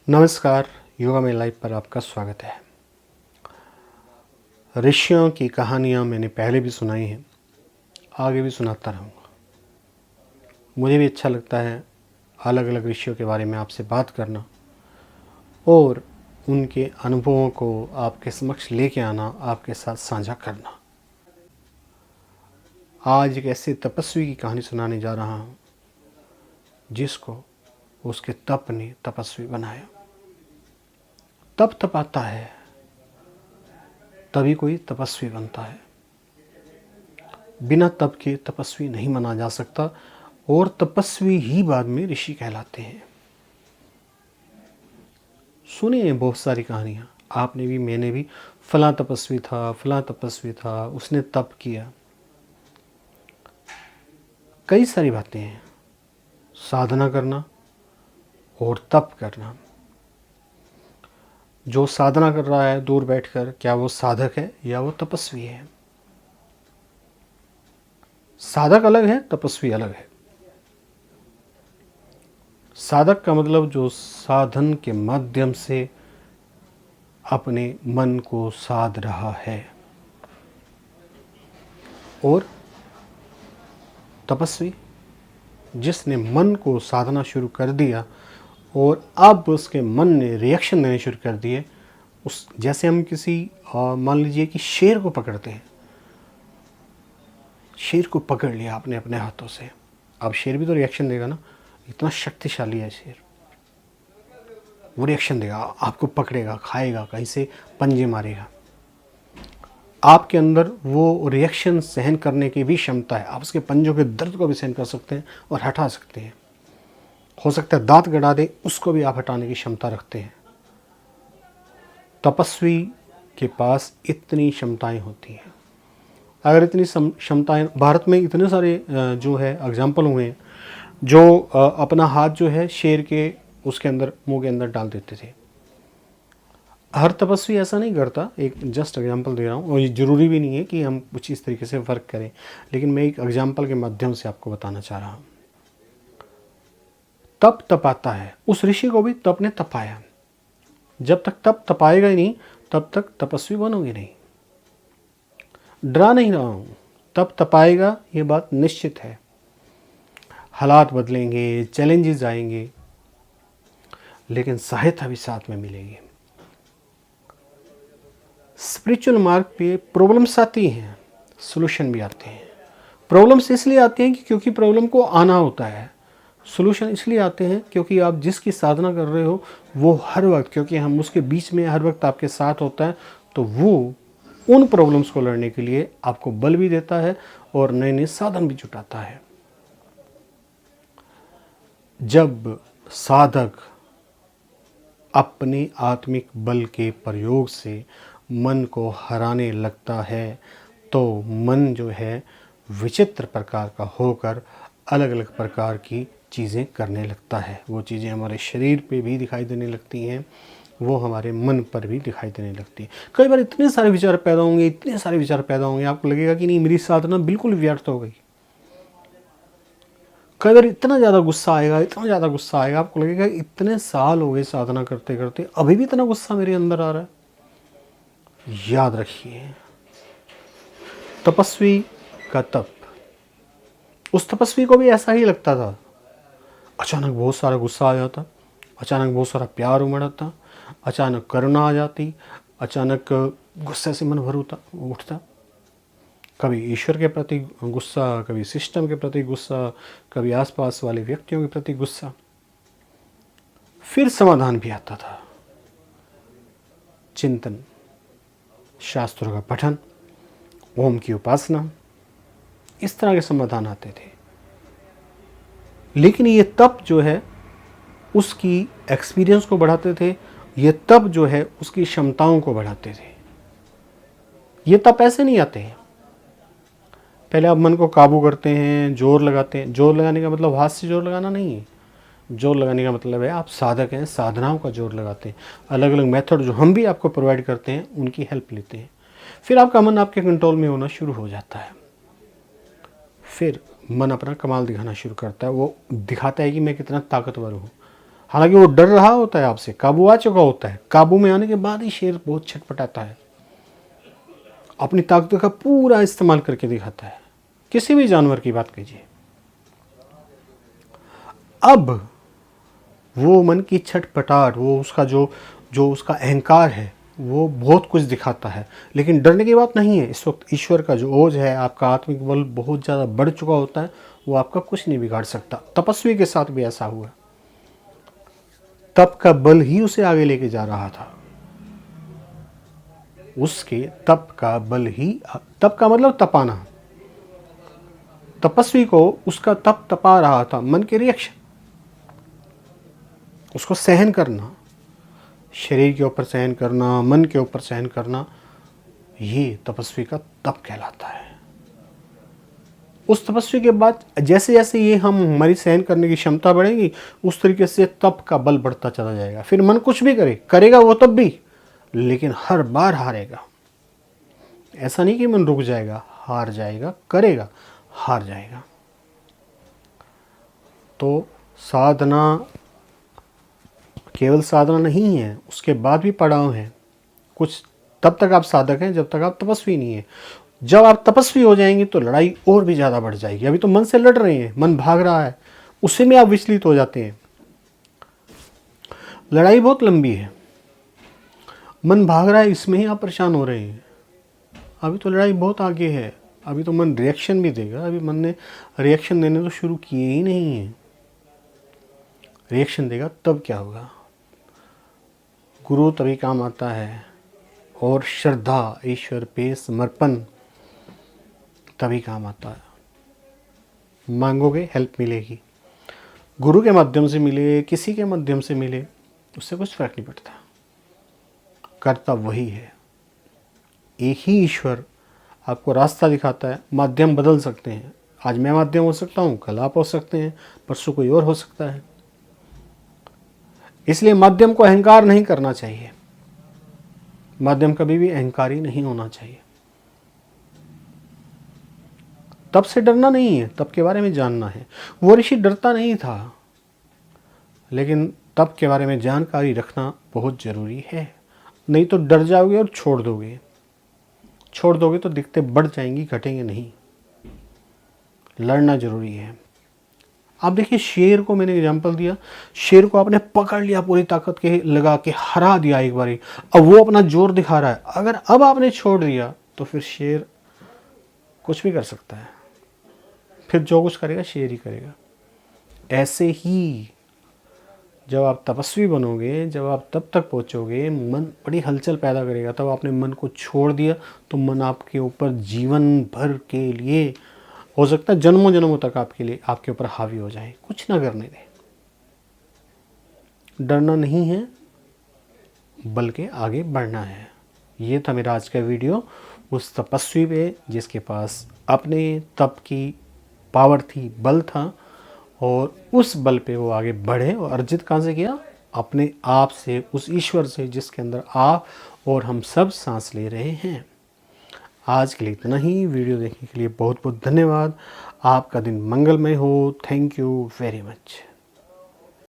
नमस्कार, योगा में लाइव पर आपका स्वागत है। ऋषियों की कहानियाँ मैंने पहले भी सुनाई हैं, आगे भी सुनाता रहूँगा। मुझे भी अच्छा लगता है अलग अलग ऋषियों के बारे में आपसे बात करना और उनके अनुभवों को आपके समक्ष लेके आना, आपके साथ साझा करना। आज एक ऐसे तपस्वी की कहानी सुनाने जा रहा हूँ जिसको उसके तप ने तपस्वी बनाया। तप तपाता है तभी कोई तपस्वी बनता है। बिना तप के तपस्वी नहीं माना जा सकता और तपस्वी ही बाद में ऋषि कहलाते हैं। सुनिए बहुत सारी कहानियाँ, आपने भी मैंने भी। फला तपस्वी था, उसने तप किया। कई सारी बातें हैं, साधना करना और तप करना। जो साधना कर रहा है दूर बैठकर, क्या वो साधक है या वो तपस्वी है? साधक अलग है, तपस्वी अलग है। साधक का मतलब जो साधन के माध्यम से अपने मन को साध रहा है, और तपस्वी जिसने मन को साधना शुरू कर दिया और अब उसके मन ने रिएक्शन देने शुरू कर दिए। उस जैसे हम किसी मान लीजिए कि शेर को पकड़ते हैं। शेर को पकड़ लिया आपने अपने हाथों से, अब शेर भी तो रिएक्शन देगा ना। इतना शक्तिशाली है शेर, वो रिएक्शन देगा, आपको पकड़ेगा, खाएगा, कहीं से पंजे मारेगा। आपके अंदर वो रिएक्शन सहन करने की भी क्षमता है। आप उसके पंजों के दर्द को भी सहन कर सकते हैं और हटा सकते हैं। हो सकता है दांत गड़ा दे, उसको भी आप हटाने की क्षमता रखते हैं। तपस्वी के पास इतनी क्षमताएं होती हैं। अगर इतनी क्षमताएं, भारत में इतने सारे जो है एग्जाम्पल हुए हैं जो अपना हाथ जो है शेर के उसके अंदर, मुंह के अंदर डाल देते थे। हर तपस्वी ऐसा नहीं करता, एक जस्ट एग्जांपल दे रहा हूँ, और ये ज़रूरी भी नहीं है कि हम कुछ इस तरीके से वर्क करें, लेकिन मैं एक एग्जांपल के माध्यम से आपको बताना चाह रहा हूँ। तप तपाता है, उस ऋषि को भी तप ने तपाया। जब तक तप तपाएगा ही नहीं तब तक तपस्वी बनोगे नहीं। डरा नहीं रहा हूँ, तप तपाएगा, ये बात निश्चित है। हालात बदलेंगे, चैलेंजेस आएंगे, लेकिन सहायता भी साथ में मिलेगी। स्पिरिचुअल मार्ग पे प्रॉब्लम्स आती हैं, सॉल्यूशन भी आते हैं। प्रॉब्लम्स इसलिए आती हैं कि क्योंकि प्रॉब्लम को आना होता है। सॉल्यूशन इसलिए आते हैं क्योंकि आप जिसकी साधना कर रहे हो वो हर वक्त, क्योंकि हम उसके बीच में हर वक्त आपके साथ होता है, तो वो उन प्रॉब्लम्स को लड़ने के लिए आपको बल भी देता है और नए नए साधन भी जुटाता है। जब साधक अपने आत्मिक बल के प्रयोग से मन को हराने लगता है तो मन जो है विचित्र प्रकार का होकर अलग अलग प्रकार की चीज़ें करने लगता है। वो चीज़ें हमारे शरीर पे भी दिखाई देने लगती हैं, वो हमारे मन पर भी दिखाई देने लगती है। कई बार इतने सारे विचार पैदा होंगे, आपको लगेगा कि नहीं, मेरी साधना बिल्कुल व्यर्थ हो गई। कई बार इतना ज़्यादा गुस्सा आएगा, आपको लगेगा इतने साल हो गए साधना करते करते, अभी भी इतना गुस्सा मेरे अंदर आ रहा है। याद रखिए, तपस्वी का तप, उस तपस्वी को भी ऐसा ही लगता था। अचानक बहुत सारा गुस्सा आ जाता, अचानक बहुत सारा प्यार उमड़ता, अचानक करुणा आ जाती, अचानक गुस्से से मन भर उठता। कभी ईश्वर के प्रति गुस्सा, कभी सिस्टम के प्रति गुस्सा, कभी आसपास वाले व्यक्तियों के प्रति गुस्सा। फिर समाधान भी आता था। चिंतन, शास्त्रों का पठन, ओम की उपासना, इस तरह के समाधान आते थे। लेकिन ये तप जो है उसकी एक्सपीरियंस को बढ़ाते थे, ये तप जो है उसकी क्षमताओं को बढ़ाते थे। ये तप ऐसे नहीं आते हैं। पहले आप मन को काबू करते हैं, जोर लगाते हैं। जोर लगाने का मतलब हाथ से जोर लगाना नहीं है। जोर लगाने का मतलब है आप साधक हैं, साधनाओं का जोर लगाते हैं। अलग अलग मेथड जो हम भी आपको प्रोवाइड करते हैं उनकी हेल्प लेते हैं। फिर आपका मन आपके कंट्रोल में होना शुरू हो जाता है। फिर मन अपना कमाल दिखाना शुरू करता है। वो दिखाता है कि मैं कितना ताकतवर हूँ। हालांकि वो डर रहा होता है आपसे, काबू आ चुका होता है। काबू में आने के बाद ही शेर बहुत छटपटाता है, अपनी ताकत का पूरा इस्तेमाल करके दिखाता है। किसी भी जानवर की बात कीजिए। अब वो मन की छटपटाहट, वो उसका जो उसका अहंकार है, वो बहुत कुछ दिखाता है, लेकिन डरने की बात नहीं है। इस वक्त ईश्वर का जो ओज है, आपका आत्मिक बल बहुत ज़्यादा बढ़ चुका होता है, वो आपका कुछ नहीं बिगाड़ सकता। तपस्वी के साथ भी ऐसा हुआ। तप का बल ही उसे आगे लेके जा रहा था। उसके तप का बल ही, तप का मतलब तपाना, तपस्वी को उसका तप तपा रहा था। मन के रिएक्शन, उसको सहन करना, शरीर के ऊपर सहन करना, मन के ऊपर सहन करना, ये तपस्वी का तप कहलाता है। उस तपस्वी के बाद जैसे जैसे ये हमारी सहन करने की क्षमता बढ़ेगी, उस तरीके से तप का बल बढ़ता चला जाएगा। फिर मन कुछ भी करेगा वो तब भी, लेकिन हर बार हारेगा। ऐसा नहीं कि मन रुक जाएगा, हार जाएगा, करेगा, हार जाएगा। तो साधना केवल साधना नहीं है, उसके बाद भी पड़ाव है कुछ। तब तक आप साधक हैं जब तक आप तपस्वी नहीं है। जब आप तपस्वी हो जाएंगे तो लड़ाई और भी ज़्यादा बढ़ जाएगी। अभी तो मन से लड़ रहे हैं, मन भाग रहा है, उसी में आप विचलित हो जाते हैं। लड़ाई बहुत लंबी है, मन भाग रहा है, इसमें ही आप परेशान हो रहे हैं। अभी तो लड़ाई बहुत आगे है, अभी तो मन रिएक्शन भी देगा। अभी मन ने रिएक्शन देने तो शुरू किए ही नहीं है। रिएक्शन देगा तब क्या होगा? गुरु तभी काम आता है, और श्रद्धा, ईश्वर पे समर्पण तभी काम आता है। मांगोगे हेल्प मिलेगी, गुरु के माध्यम से मिले, किसी के माध्यम से मिले, उससे कुछ फर्क नहीं पड़ता। करता वही है। एक ही ईश्वर आपको रास्ता दिखाता है। माध्यम बदल सकते हैं, आज मैं माध्यम हो सकता हूँ, कल आप हो सकते हैं, परसों कोई और हो सकता है। इसलिए माध्यम को अहंकार नहीं करना चाहिए। माध्यम कभी भी अहंकारी नहीं होना चाहिए। तप से डरना नहीं है, तप के बारे में जानना है। वो ऋषि डरता नहीं था, लेकिन तप के बारे में जानकारी रखना बहुत जरूरी है। नहीं तो डर जाओगे और छोड़ दोगे तो दिक्कतें बढ़ जाएंगी, घटेंगे नहीं। लड़ना जरूरी है। आप देखिए, शेर को मैंने एग्जांपल दिया, शेर को आपने पकड़ लिया, पूरी ताकत के लगा के हरा दिया एक बारी, अब वो अपना जोर दिखा रहा है। अगर अब आपने छोड़ दिया तो फिर शेर कुछ भी कर सकता है, फिर जो कुछ करेगा शेर ही करेगा। ऐसे ही जब आप तपस्वी बनोगे, जब आप तब तक पहुंचोगे, मन बड़ी हलचल पैदा करेगा। तब आपने मन को छोड़ दिया तो मन आपके ऊपर जीवन भर के लिए, हो सकता है जन्मों जन्मों तक आपके लिए, आपके ऊपर हावी हो जाए। कुछ ना करने दे। डरना नहीं है, बल्कि आगे बढ़ना है। ये था मेरा आज का वीडियो उस तपस्वी पे जिसके पास अपने तप की पावर थी, बल था, और उस बल पे वो आगे बढ़े। और अर्जित कहाँ से किया? अपने आप से, उस ईश्वर से जिसके अंदर आप और हम सब सांस ले रहे हैं। आज के लिए इतना ही। वीडियो देखने के लिए बहुत बहुत धन्यवाद। आपका दिन मंगलमय हो। Thank you very much.